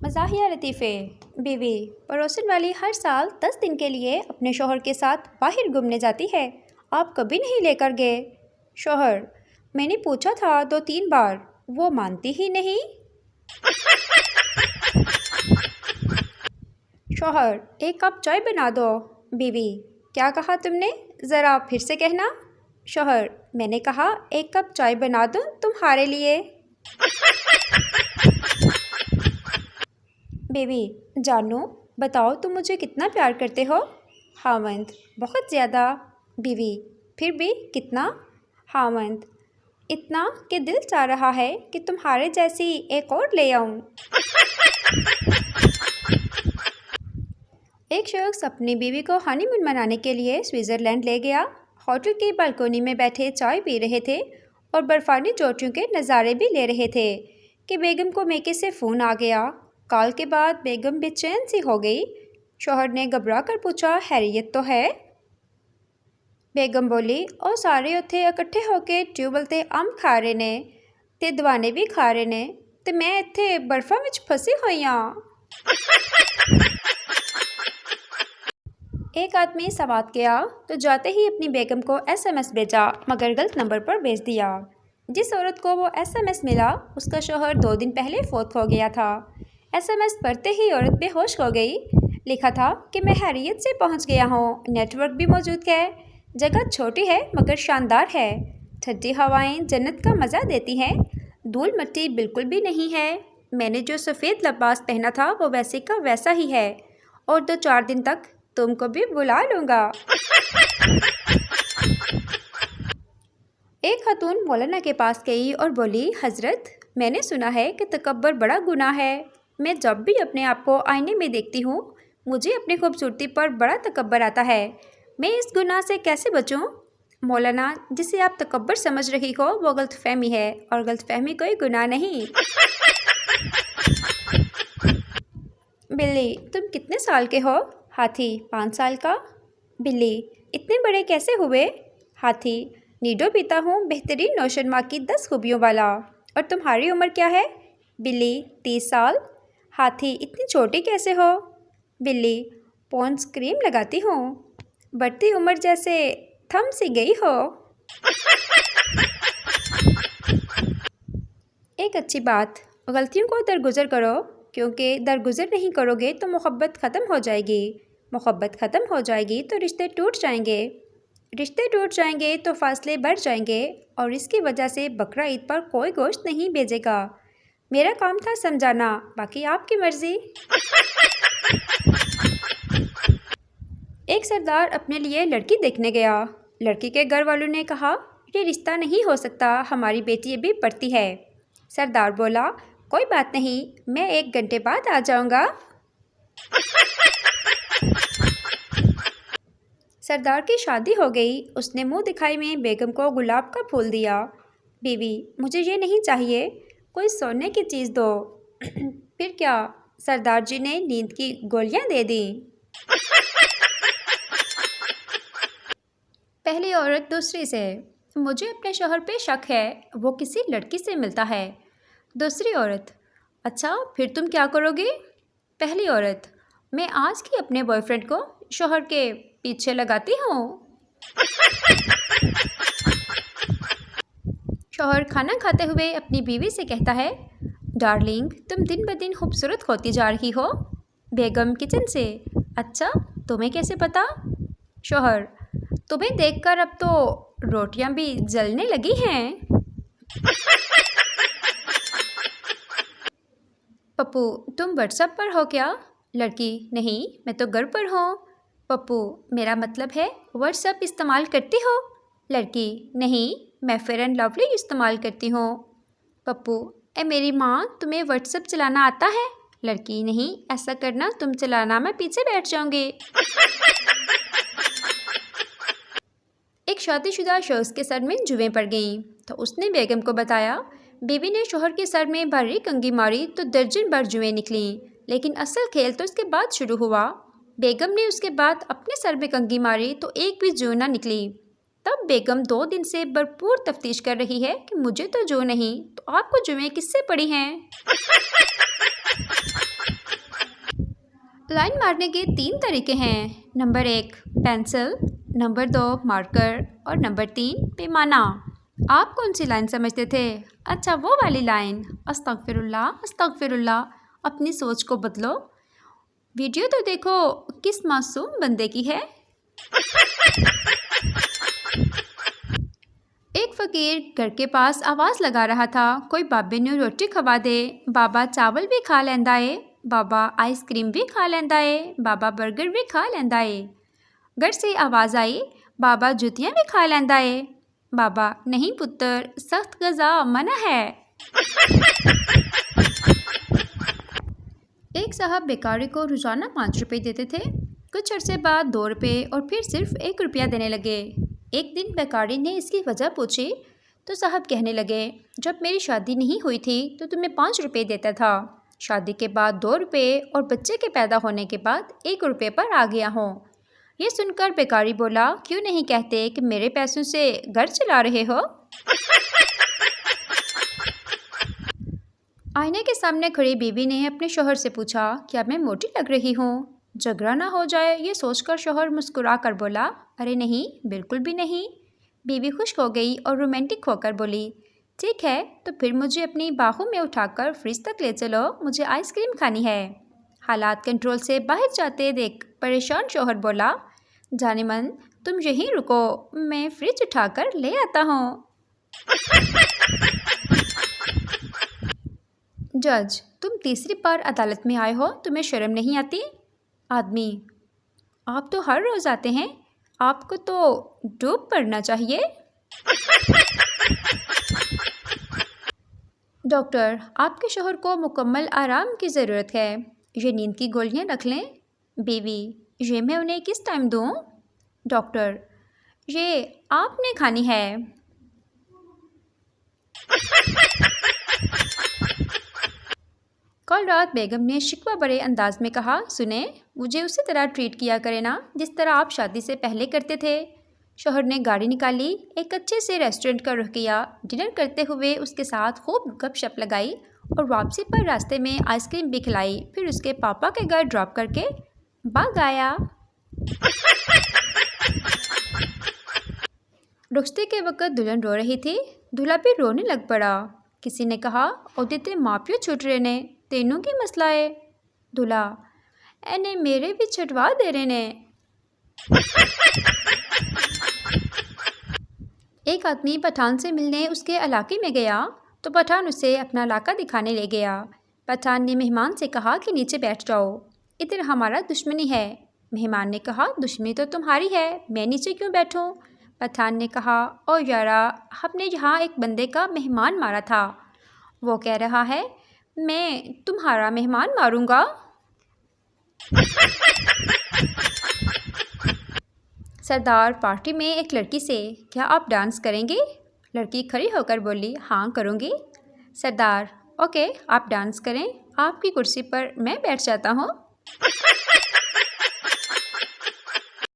مزاحیہ لطیفے۔ بیوی: پڑوسن والی ہر سال 10 دن کے لیے اپنے شوہر کے ساتھ باہر گھومنے جاتی ہے، آپ کبھی نہیں لے کر گئے؟ شوہر: میں نے پوچھا تھا 2-3 بار، وہ مانتی ہی نہیں۔ شوہر: 1 کپ چائے بنا دو۔ بیوی: کیا کہا تم نے؟ ذرا پھر سے کہنا۔ شوہر: میں نے کہا 1 کپ چائے بنا دوں تمہارے لیے۔ بیوی: جانو، بتاؤ تم مجھے کتنا پیار کرتے ہو؟ خاوند: بہت زیادہ۔ بیوی: پھر بھی کتنا؟ خاوند: اتنا کہ دل چاہ رہا ہے کہ تمہارے جیسی ایک اور لے آؤں۔ ایک شخص اپنی بیوی کو ہانی مون منانے کے لیے سوئٹزرلینڈ لے گیا۔ ہوٹل کی بالکونی میں بیٹھے چائے پی رہے تھے اور برفانی چوٹیوں کے نظارے بھی لے رہے تھے کہ بیگم کو میکے سے فون آ گیا۔ کال کے بعد بیگم بے چین سی ہو گئی۔ شوہر نے گھبرا کر پوچھا، خیریت تو ہے؟ بیگم بولی، او سارے اتھے اکٹھے ہو کے ٹیوبل تے امب کھا رہے نے تے دوانے بھی کھا رہے نے تے میں اتھے برفاں وچ پھنسی ہوئی ہاں۔ ایک آدمی سوات گیا تو جاتے ہی اپنی بیگم کو SMS بھیجا مگر غلط نمبر پر بھیج دیا۔ جس عورت کو وہ SMS ملا اس کا شوہر 2 دن پہلے فوت ہو گیا تھا۔ SMS پڑھتے ہی عورت بے ہوش ہو گئی۔ لکھا تھا کہ میں خیریت سے پہنچ گیا ہوں، نیٹ ورک بھی موجود ہے، جگہ چھوٹی ہے مگر شاندار ہے، ٹھنڈی ہوائیں جنت کا مزہ دیتی ہیں، دھول مٹی بالکل بھی نہیں ہے، میں نے جو سفید لباس پہنا تھا وہ ویسے کا ویسا ہی ہے، اور 2-4 دن تک تم کو بھی بلا لوں گا۔ ایک خاتون مولانا کے پاس گئی اور بولی، حضرت، میں نے سنا ہے کہ تکبر بڑا گناہ ہے، میں جب بھی اپنے آپ کو آئینے میں دیکھتی ہوں مجھے اپنی خوبصورتی پر بڑا تکبر آتا ہے، میں اس گناہ سے کیسے بچوں؟ مولانا، جسے آپ تکبر سمجھ رہی ہو وہ غلط فہمی ہے، اور غلط فہمی کوئی گناہ نہیں۔ بلی: تم کتنے سال کے ہو؟ ہاتھی: 5 سال کا۔ بلی: اتنے بڑے کیسے ہوئے؟ ہاتھی: نیڈو پیتا ہوں بہترین نوشنما کی 10 خوبیوں والا۔ اور تمہاری عمر کیا ہے؟ بلی: 30 سال۔ ہاتھی: اتنی چھوٹی کیسے ہو؟ بلی: پونڈز کریم لگاتی ہوں، بڑھتی عمر جیسے تھم سی گئی ہو۔ ایک اچھی بات، غلطیوں کو درگزر کرو، کیونکہ درگزر نہیں کرو گے تو محبت ختم ہو جائے گی، محبت ختم ہو جائے گی تو رشتے ٹوٹ جائیں گے، رشتے ٹوٹ جائیں گے تو فاصلے بڑھ جائیں گے، اور اس کی وجہ سے بقرہ عید پر کوئی گوشت نہیں بھیجے گا۔ میرا کام تھا سمجھانا، باقی آپ کی مرضی۔ ایک سردار اپنے لیے لڑکی دیکھنے گیا۔ لڑکی کے گھر والوں نے کہا، یہ رشتہ نہیں ہو سکتا، ہماری بیٹی ابھی پڑھتی ہے۔ سردار بولا، کوئی بات نہیں، میں 1 گھنٹے بعد آ جاؤں گا۔ سردار کی شادی ہو گئی، اس نے منہ دکھائی میں بیگم کو گلاب کا پھول دیا۔ بیوی: مجھے یہ نہیں چاہیے، کوئی سونے کی چیز دو۔ پھر کیا؟ سردار جی نے نیند کی گولیاں دے دیں۔ پہلی عورت دوسری سے: مجھے اپنے شوہر پہ شک ہے، وہ کسی لڑکی سے ملتا ہے۔ دوسری عورت: اچھا، پھر تم کیا کرو گی؟ پہلی عورت: میں آج کی اپنے بوائے فرینڈ کو شوہر کے پیچھے لگاتی ہوں۔ شوہر کھانا کھاتے ہوئے اپنی بیوی سے کہتا ہے، ڈارلنگ، تم دن بدن خوبصورت ہوتی جا رہی ہو۔ بیگم کچن سے: اچھا، تمہیں کیسے پتا؟ شوہر: تمہیں دیکھ کر اب تو روٹیاں بھی جلنے لگی ہیں۔ پپو: تم واٹس ایپ پر ہو کیا؟ لڑکی: نہیں، میں تو گھر پر ہوں۔ پپو: میرا مطلب ہے واٹس ایپ استعمال کرتی ہو؟ لڑکی: نہیں، میں فیئر اینڈ لولی استعمال کرتی ہوں۔ پپو: اے میری ماں، تمہیں واٹس ایپ چلانا آتا ہے؟ لڑکی: نہیں، ایسا کرنا، تم چلانا میں پیچھے بیٹھ جاؤں گی۔ ایک شادی شدہ شخص کے سر میں جوئیں پڑ گئیں تو اس نے بیگم کو بتایا۔ بیوی نے شوہر کے سر میں بھاری کنگھی ماری تو درجن بھر جوئیں نکلیں، لیکن اصل کھیل تو اس کے بعد شروع ہوا۔ بیگم نے اس کے بعد اپنے سر میں کنگھی ماری تو ایک بھی جو نہ نکلی۔ تب بیگم 2 دن سے بھرپور تفتیش کر رہی ہے کہ مجھے تو جو نہیں، تو آپ کو جوئیں کس سے پڑی ہیں؟ لائن مارنے کے 3 طریقے ہیں۔ نمبر 1 پینسل، نمبر 2 مارکر اور نمبر 3 پیمانہ۔ آپ کون سی لائن سمجھتے تھے؟ اچھا وہ والی لائن۔ استغفر اللہ استغفر اللہ، اپنی سوچ کو بدلو۔ ویڈیو تو دیکھو کس معصوم بندے کی ہے۔ ایک فقیر گھر کے پاس آواز لگا رہا تھا، کوئی بابے نے روٹی کھوا دے۔ بابا چاول بھی کھا لیندا اے، بابا آئس کریم بھی کھا لیندا اے، بابا برگر بھی کھا لیندا اے۔ گھر سے آواز آئی، بابا جوتیاں بھی کھا لیندا اے۔ بابا نہیں پتر، سخت غذا منع ہے۔ ایک صاحب بیکاری کو روزانہ 5 روپے دیتے تھے، کچھ عرصے بعد 2 روپے اور پھر صرف 1 روپیہ دینے لگے۔ ایک دن بیکاری نے اس کی وجہ پوچھی تو صاحب کہنے لگے، جب میری شادی نہیں ہوئی تھی تو تمہیں 5 روپے دیتا تھا، شادی کے بعد 2 روپے اور بچے کے پیدا ہونے کے بعد 1 روپے پر آ گیا ہوں۔ یہ سن کر بیکاری بولا، کیوں نہیں کہتے کہ میرے پیسوں سے گھر چلا رہے ہو؟ آئینے کے سامنے کھڑی بیوی نے اپنے شوہر سے پوچھا، کیا میں موٹی لگ رہی ہوں؟ جھگڑا نہ ہو جائے یہ سوچ کر شوہر مسکرا کر بولا، ارے نہیں، بالکل بھی نہیں۔ بیوی خوش ہو گئی اور رومانٹک ہو کر بولی، ٹھیک ہے تو پھر مجھے اپنی باہوں میں اٹھا کر فریج تک لے چلو، مجھے آئس کریم کھانی ہے۔ حالات کنٹرول سے باہر جاتے دیکھ پریشان شوہر بولا، جانے من تم یہیں رکو، میں فریج اٹھا کر لے آتا ہوں۔ جج، تم تیسری بار عدالت میں آئے ہو، تمہیں شرم نہیں آتی؟ آدمی، آپ تو ہر روز آتے ہیں، آپ کو تو ڈوب پڑنا چاہیے۔ ڈاکٹر، آپ کے شوہر کو مکمل آرام کی ضرورت ہے، یہ نیند کی گولیاں رکھ لیں۔ بیوی، یہ میں انہیں کس ٹائم دوں؟ ڈاکٹر، یہ آپ نے کھانی ہے۔ کل رات بیگم نے شکوہ بڑے انداز میں کہا، سنیں، مجھے اسی طرح ٹریٹ کیا کرے نا جس طرح آپ شادی سے پہلے کرتے تھے۔ شوہر نے گاڑی نکالی، ایک اچھے سے ریسٹورنٹ کا رخ کیا، ڈنر کرتے ہوئے اس کے ساتھ خوب گپ شپ لگائی اور واپسی پر راستے میں آئس کریم بھی کھلائی، پھر اس کے پاپا کے گھر ڈراپ کر کے بھاگ آیا۔ رخصتی کے وقت دلہن رو رہی تھی، دولہا بھی رونے لگ پڑا۔ کسی نے کہا، اودے ماں پیو چھٹ رہے نے، تینوں کی مسئلہ ہے؟ دولہا، اینے میرے بھی چھٹوا دے رہے نے۔ ایک آدمی پٹھان سے ملنے اس کے علاقے میں گیا تو پٹھان اسے اپنا علاقہ دکھانے لے گیا۔ پٹھان نے مہمان سے کہا کہ نیچے بیٹھ جاؤ، ادھر ہمارا دشمنی ہے۔ مہمان نے کہا، دشمنی تو تمہاری ہے، میں نیچے کیوں بیٹھوں؟ پٹھان نے کہا، او یارا، ہم نے یہاں ایک بندے کا مہمان مارا تھا، وہ کہہ رہا ہے میں تمہارا مہمان ماروں گا۔ سردار پارٹی میں ایک لڑکی سے، کیا آپ ڈانس کریں گے؟ لڑکی کھڑی ہو کر بولی، ہاں کروں گی۔ سردار، اوکے آپ ڈانس کریں، آپ کی کرسی پر میں بیٹھ جاتا ہوں۔